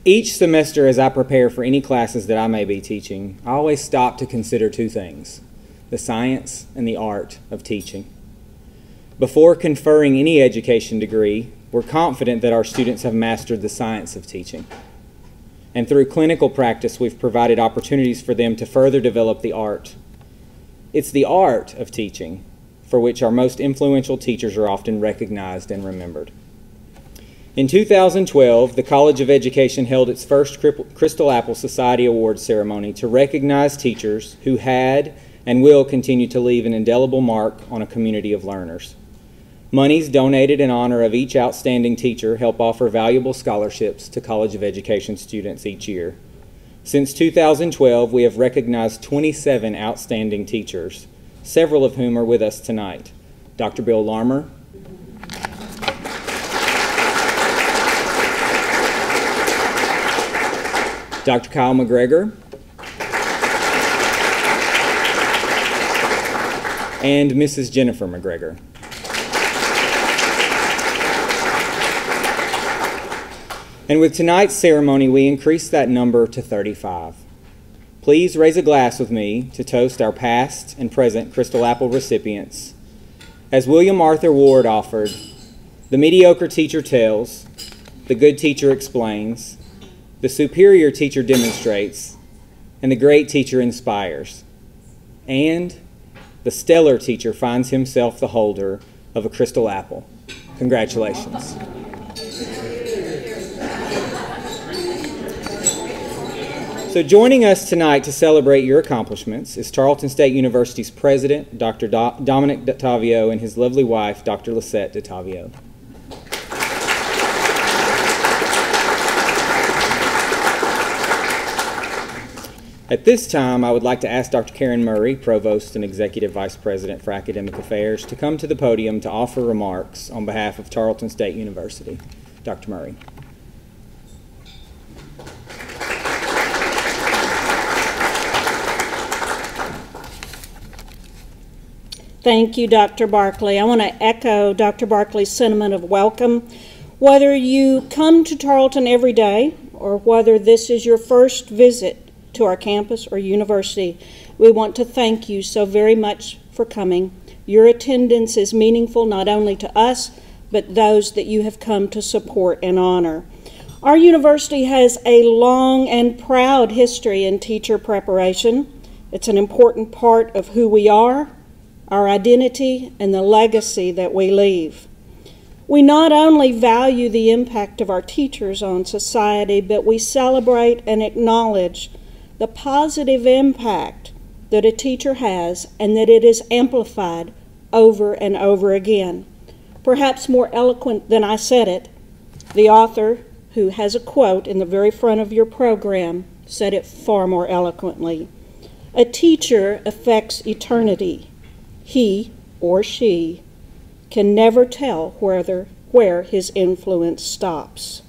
Each semester as I prepare for any classes that I may be teaching, I always stop to consider two things: the science and the art of teaching. Before conferring any education degree, we're confident that our students have mastered the science of teaching. And through clinical practice, we've provided opportunities for them to further develop the art. It's the art of teaching for which our most influential teachers are often recognized and remembered. In 2012, the College of Education held its first Crystal Apple Society Awards ceremony to recognize teachers who had and will continue to leave an indelible mark on a community of learners. Monies donated in honor of each outstanding teacher help offer valuable scholarships to College of Education students each year. Since 2012, we have recognized 27 outstanding teachers, several of whom are with us tonight. Dr. Bill Larmer, Dr. Kyle McGregor, and Mrs. Jennifer McGregor. And with tonight's ceremony, we increase that number to 35. Please raise a glass with me to toast our past and present Crystal Apple recipients. As William Arthur Ward offered, the mediocre teacher tells, the good teacher explains, the superior teacher demonstrates, and the great teacher inspires. And the stellar teacher finds himself the holder of a crystal apple. Congratulations. So joining us tonight to celebrate your accomplishments is Tarleton State University's president, Dr. Dominic DeTavio, and his lovely wife, Dr. Lisette DeTavio. At this time, I would like to ask Dr. Karen Murray, Provost and Executive Vice President for Academic Affairs, to come to the podium to offer remarks on behalf of Tarleton State University. Dr. Murray. Thank you, Dr. Barkley. I want to echo Dr. Barkley's sentiment of welcome. Whether you come to Tarleton every day or whether this is your first visit to our campus or university, we want to thank you so very much for coming. Your attendance is meaningful not only to us, but those that you have come to support and honor. Our university has a long and proud history in teacher preparation. It's an important part of who we are, our identity, and the legacy that we leave. We not only value the impact of our teachers on society, but we celebrate and acknowledge the positive impact that a teacher has and that it is amplified over and over again. Perhaps more eloquent than I said it, the author, who has a quote in the very front of your program, said it far more eloquently. A teacher affects eternity. He or she can never tell where his influence stops.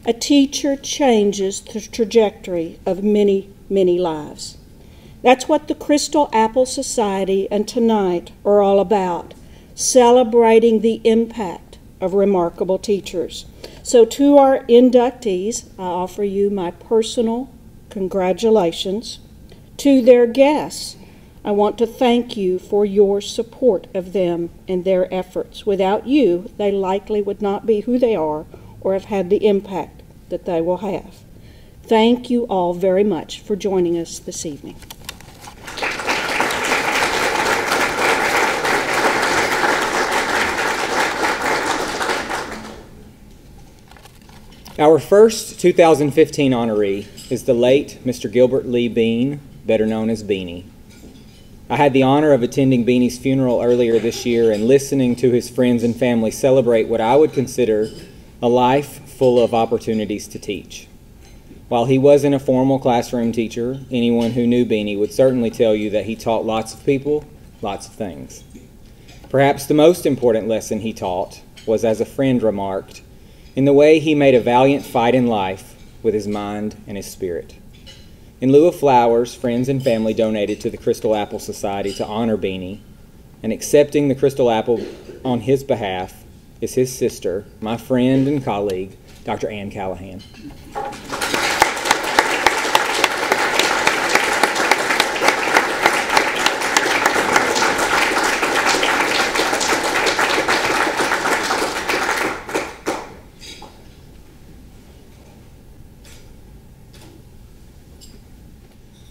A teacher changes the trajectory of many, many lives. That's what the Crystal Apple Society and tonight are all about, celebrating the impact of remarkable teachers. So to our inductees, I offer you my personal congratulations. To their guests, I want to thank you for your support of them and their efforts. Without you, they likely would not be who they are or have had the impact that they will have. Thank you all very much for joining us this evening. Our first 2015 honoree is the late Mr. Gilbert Levine, better known as Beanie. I had the honor of attending Beanie's funeral earlier this year and listening to his friends and family celebrate what I would consider a life full of opportunities to teach. While he wasn't a formal classroom teacher, anyone who knew Beanie would certainly tell you that he taught lots of people lots of things. Perhaps the most important lesson he taught was, as a friend remarked, in the way he made a valiant fight in life with his mind and his spirit. In lieu of flowers, friends and family donated to the Crystal Apple Society to honor Beanie, and accepting the Crystal Apple on his behalf is his sister, my friend and colleague, Dr. Ann Callahan.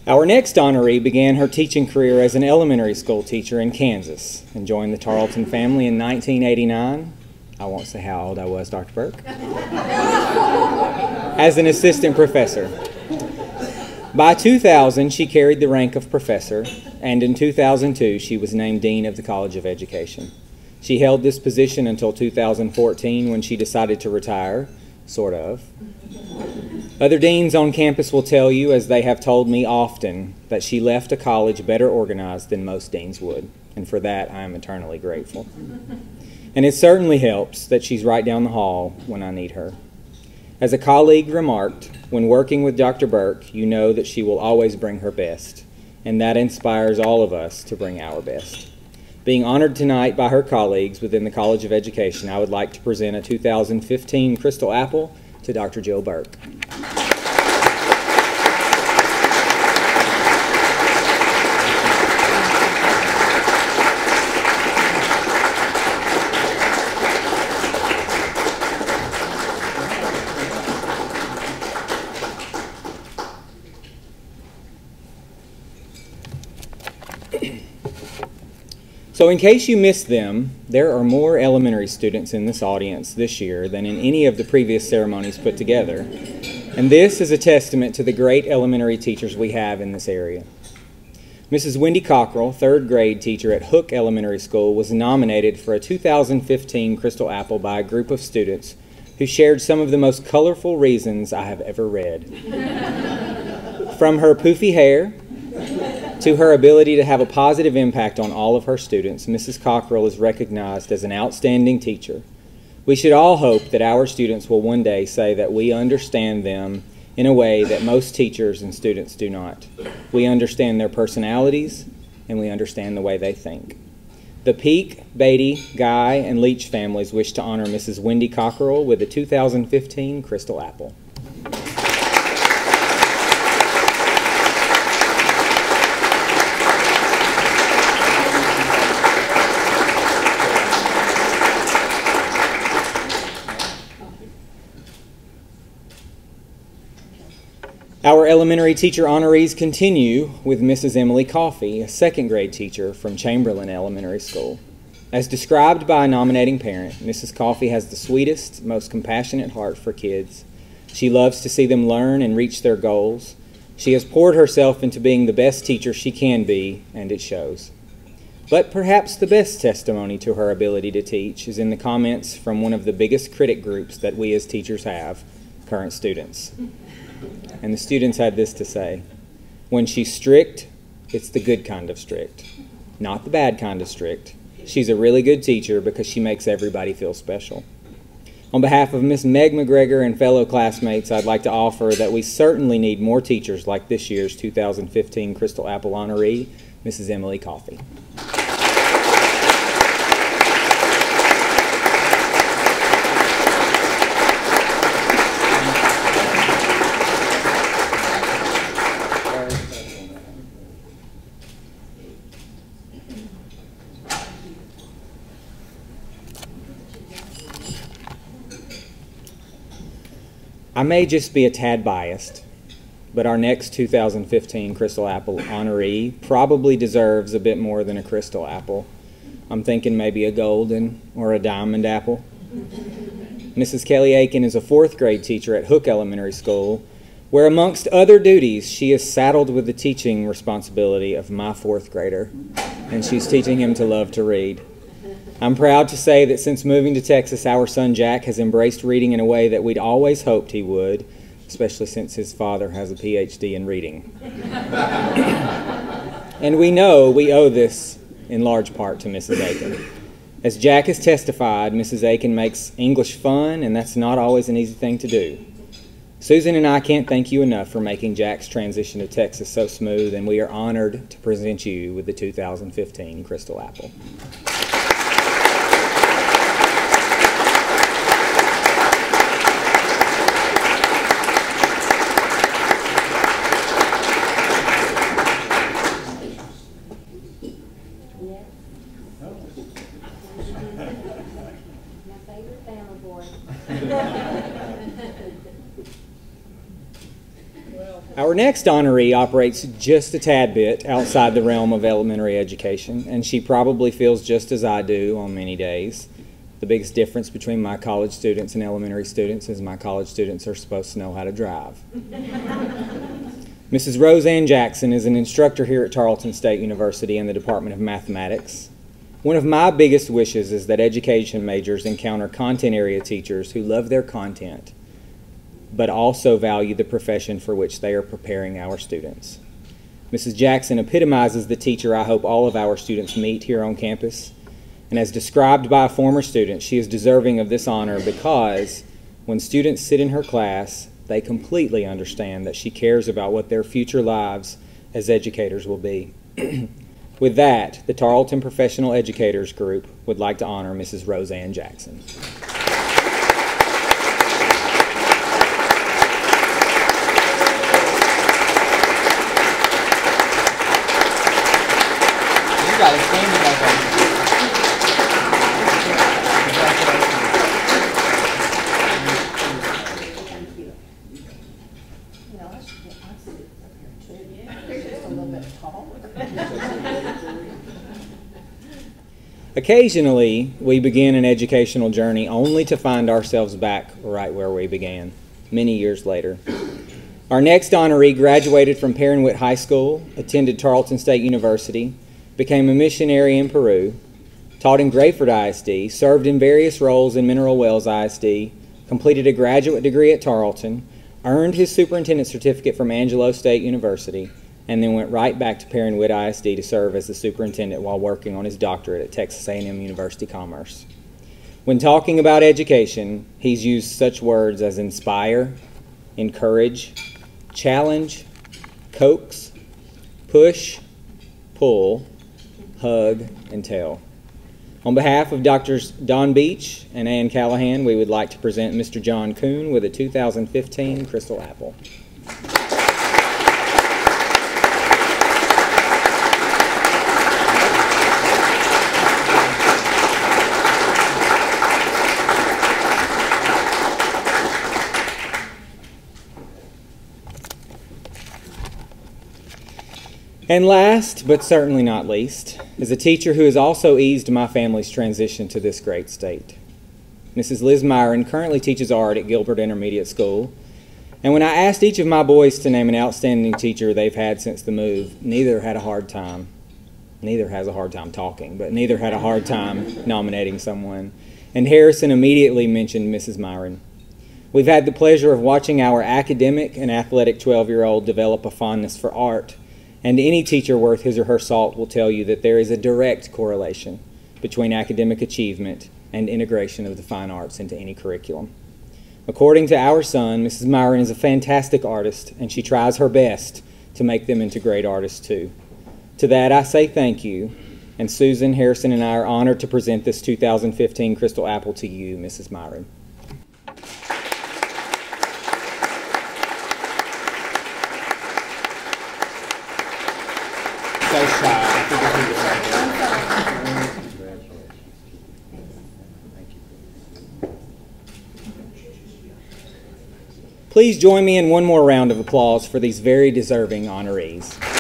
Our next honoree began her teaching career as an elementary school teacher in Kansas and joined the Tarleton family in 1989. I won't say how old I was, Dr. Burke. As an assistant professor. By 2000, she carried the rank of professor, and in 2002, she was named Dean of the College of Education. She held this position until 2014 when she decided to retire, sort of. Other deans on campus will tell you, as they have told me often, that she left a college better organized than most deans would, and for that I am eternally grateful. And it certainly helps that she's right down the hall when I need her. As a colleague remarked, when working with Dr. Burke, you know that she will always bring her best, and that inspires all of us to bring our best. Being honored tonight by her colleagues within the College of Education, I would like to present a 2015 Crystal Apple to Dr. Jill Burke. So in case you missed them, there are more elementary students in this audience this year than in any of the previous ceremonies put together. And this is a testament to the great elementary teachers we have in this area. Mrs. Wendy Cockerel, third grade teacher at Hook Elementary School, was nominated for a 2015 Crystal Apple by a group of students who shared some of the most colorful reasons I have ever read. From her poofy hair to her ability to have a positive impact on all of her students, Mrs. Cockerel is recognized as an outstanding teacher. We should all hope that our students will one day say that we understand them in a way that most teachers and students do not. We understand their personalities, and we understand the way they think. The Peak, Beatty, Guy, and Leach families wish to honor Mrs. Wendy Cockerel with the 2015 Crystal Apple. Our elementary teacher honorees continue with Mrs. Emily Coffey, a second grade teacher from Chamberlain Elementary School. As described by a nominating parent, Mrs. Coffey has the sweetest, most compassionate heart for kids. She loves to see them learn and reach their goals. She has poured herself into being the best teacher she can be, and it shows. But perhaps the best testimony to her ability to teach is in the comments from one of the biggest critic groups that we as teachers have, current students. And the students had this to say: when she's strict, it's the good kind of strict, not the bad kind of strict. She's a really good teacher because she makes everybody feel special. On behalf of Miss Meg McGregor and fellow classmates, I'd like to offer that we certainly need more teachers like this year's 2015 Crystal Apple honoree, Mrs. Emily Coffey. I may just be a tad biased, but our next 2015 Crystal Apple honoree probably deserves a bit more than a crystal apple. I'm thinking maybe a golden or a diamond apple. Mrs. Kelly Aiken is a fourth grade teacher at Hook Elementary School, where amongst other duties, she is saddled with the teaching responsibility of my fourth grader, and she's teaching him to love to read. I'm proud to say that since moving to Texas, our son Jack has embraced reading in a way that we'd always hoped he would, especially since his father has a PhD in reading. And we know we owe this in large part to Mrs. Aiken. As Jack has testified, Mrs. Aiken makes English fun, and that's not always an easy thing to do. Susan and I can't thank you enough for making Jack's transition to Texas so smooth, and we are honored to present you with the 2015 Crystal Apple. Our next honoree operates just a tad bit outside the realm of elementary education, and she probably feels just as I do on many days. The biggest difference between my college students and elementary students is my college students are supposed to know how to drive. Mrs. Rosen Jackson is an instructor here at Tarleton State University in the Department of Mathematics. One of my biggest wishes is that education majors encounter content area teachers who love their content, but also value the profession for which they are preparing our students. Mrs. Jackson epitomizes the teacher I hope all of our students meet here on campus, and as described by a former student, she is deserving of this honor because when students sit in her class, they completely understand that she cares about what their future lives as educators will be. With that, the Tarleton Professional Educators Group would like to honor Mrs. Rosen Jackson. Occasionally, we begin an educational journey only to find ourselves back right where we began, many years later. Our next honoree graduated from Perrin-Witt High School, attended Tarleton State University, became a missionary in Peru, taught in Grayford ISD, served in various roles in Mineral Wells ISD, completed a graduate degree at Tarleton, earned his superintendent certificate from Angelo State University, and then went right back to Perrin-Witt ISD to serve as the superintendent while working on his doctorate at Texas A&M University Commerce. When talking about education, he's used such words as inspire, encourage, challenge, coax, push, pull, hug, and tell. On behalf of Drs. Don Beach and Ann Callahan, we would like to present Mr. John Kuhn with a 2015 Crystal Apple. And last, but certainly not least, is a teacher who has also eased my family's transition to this great state. Mrs. Liz Myron currently teaches art at Gilbert Intermediate School, and when I asked each of my boys to name an outstanding teacher they've had since the move, neither has a hard time talking, but neither had a hard time nominating someone. And Harrison immediately mentioned Mrs. Myron. We've had the pleasure of watching our academic and athletic 12-year-old develop a fondness for art, and any teacher worth his or her salt will tell you that there is a direct correlation between academic achievement and integration of the fine arts into any curriculum. According to our son, Mrs. Myron is a fantastic artist, and she tries her best to make them into great artists too. To that I say thank you, and Susan, Harrison, and I are honored to present this 2015 Crystal Apple to you, Mrs. Myron. So shy. Please join me in one more round of applause for these very deserving honorees.